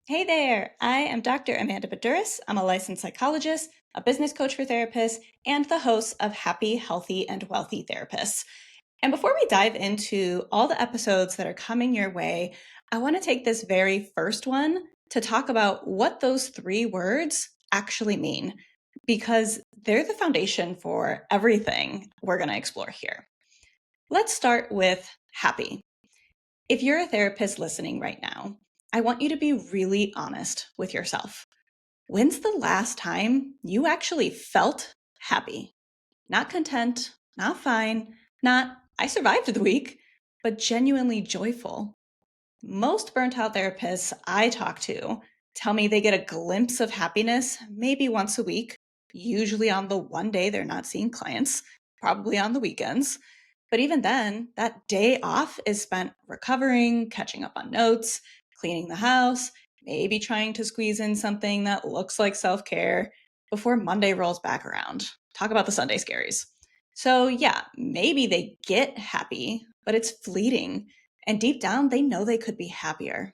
Hey there, I am Dr. Amanda Baduris. I'm a licensed psychologist, a business coach for therapists, and the host of Happy, Healthy, and Wealthy Therapists. And before we dive into all the episodes that are coming your way, I want to take this very first one to talk about what those three words actually mean, because they're the foundation for everything we're going to explore here. Let's start with happy. If you're a therapist listening right now, I want you to be really honest with yourself. When's the last time you actually felt happy? Not content, not fine, not I survived the week, but genuinely joyful. Most burnt out therapists I talk to tell me they get a glimpse of happiness maybe once a week, usually on the one day they're not seeing clients, probably on the weekends. But even then, that day off is spent recovering, catching up on notes, cleaning the house, maybe trying to squeeze in something that looks like self care before Monday rolls back around. Talk about the Sunday scaries. So, yeah, maybe they get happy, but it's fleeting. And deep down, they know they could be happier.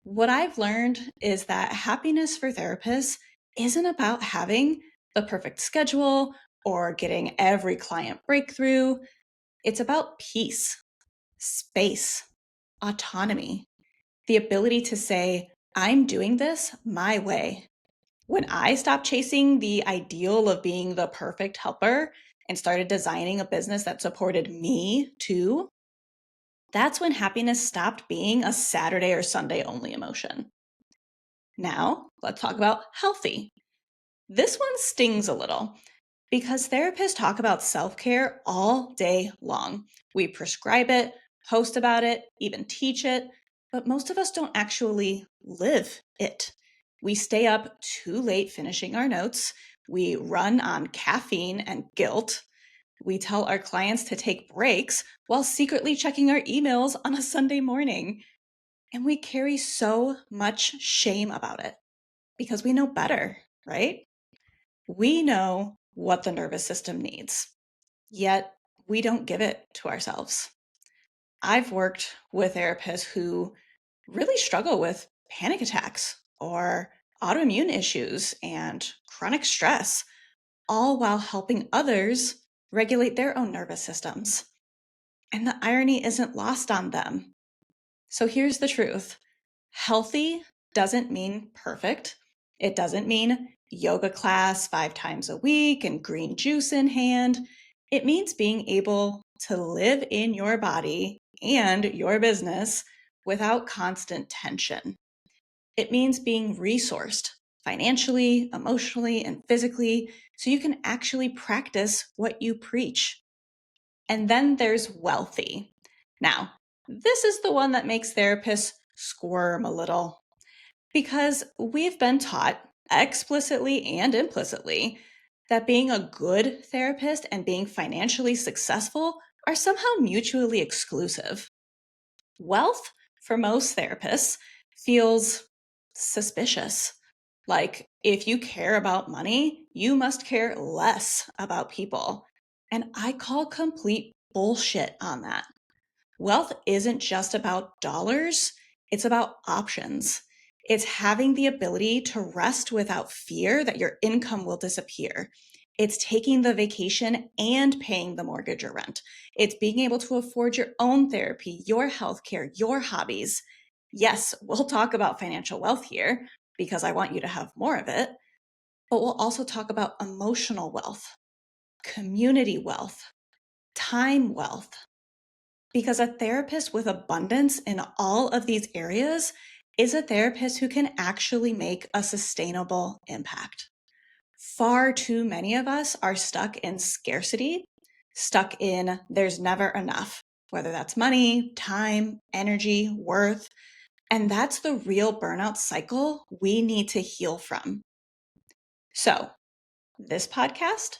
What I've learned is that happiness for therapists isn't about having the perfect schedule or getting every client breakthrough. It's about peace, space, autonomy, the ability to say, I'm doing this my way. When I stopped chasing the ideal of being the perfect helper and started designing a business that supported me too, that's when happiness stopped being a Saturday or Sunday only emotion. Now, let's talk about healthy. This one stings a little because therapists talk about self care all day long. We prescribe it, post about it, even teach it, but most of us don't actually live it. We stay up too late finishing our notes. We run on caffeine and guilt. We tell our clients to take breaks while secretly checking our emails on a Sunday morning. And we carry so much shame about it because we know better, right? We know what the nervous system needs, yet we don't give it to ourselves. I've worked with therapists who really struggle with panic attacks or autoimmune issues and chronic stress, all while helping others regulate their own nervous systems. And the irony isn't lost on them. So here's the truth. Healthy doesn't mean perfect. It doesn't mean yoga class 5 times a week and green juice in hand. It means being able to live in your body and your business without constant tension. It means being resourced financially, emotionally, and physically so you can actually practice what you preach. And then there's wealthy. Now, this is the one that makes therapists squirm a little because we've been taught explicitly and implicitly that being a good therapist and being financially successful are somehow mutually exclusive. Wealth, for most therapists, feels suspicious. Like, if you care about money, you must care less about people. And I call complete bullshit on that. Wealth isn't just about dollars, it's about options. It's having the ability to rest without fear that your income will disappear. It's taking the vacation and paying the mortgage or rent. It's being able to afford your own therapy, your healthcare, your hobbies. Yes, we'll talk about financial wealth here because I want you to have more of it, but we'll also talk about emotional wealth, community wealth, time wealth, because a therapist with abundance in all of these areas is a therapist who can actually make a sustainable impact. Far too many of us are stuck in scarcity, stuck in there's never enough, whether that's money, time, energy, worth. And that's the real burnout cycle we need to heal from. So, this podcast,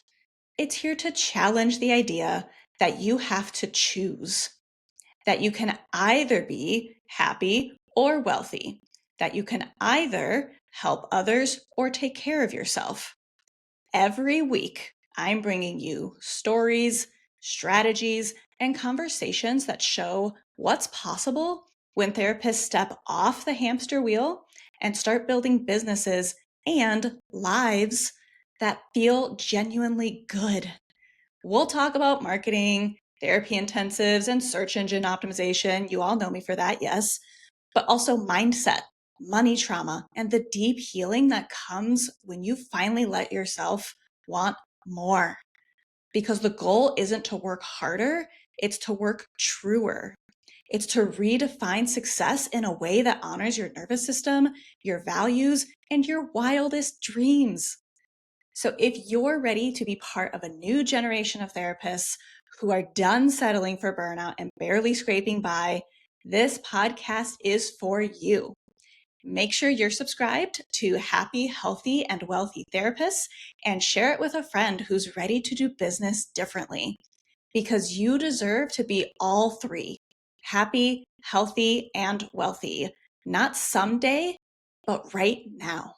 it's here to challenge the idea that you have to choose, that you can either be happy or wealthy, that you can either help others or take care of yourself. Every week, I'm bringing you stories, strategies, and conversations that show what's possible when therapists step off the hamster wheel and start building businesses and lives that feel genuinely good. We'll talk about marketing, therapy intensives, and search engine optimization. You all know me for that, yes. But also mindset, money trauma, and the deep healing that comes when you finally let yourself want more. Because the goal isn't to work harder, it's to work truer. It's to redefine success in a way that honors your nervous system, your values, and your wildest dreams. So if you're ready to be part of a new generation of therapists who are done settling for burnout and barely scraping by, this podcast is for you. Make sure you're subscribed to Happy, Healthy, and Wealthy Therapists and share it with a friend who's ready to do business differently. Because you deserve to be all three: happy, healthy, and wealthy. Not someday, but right now.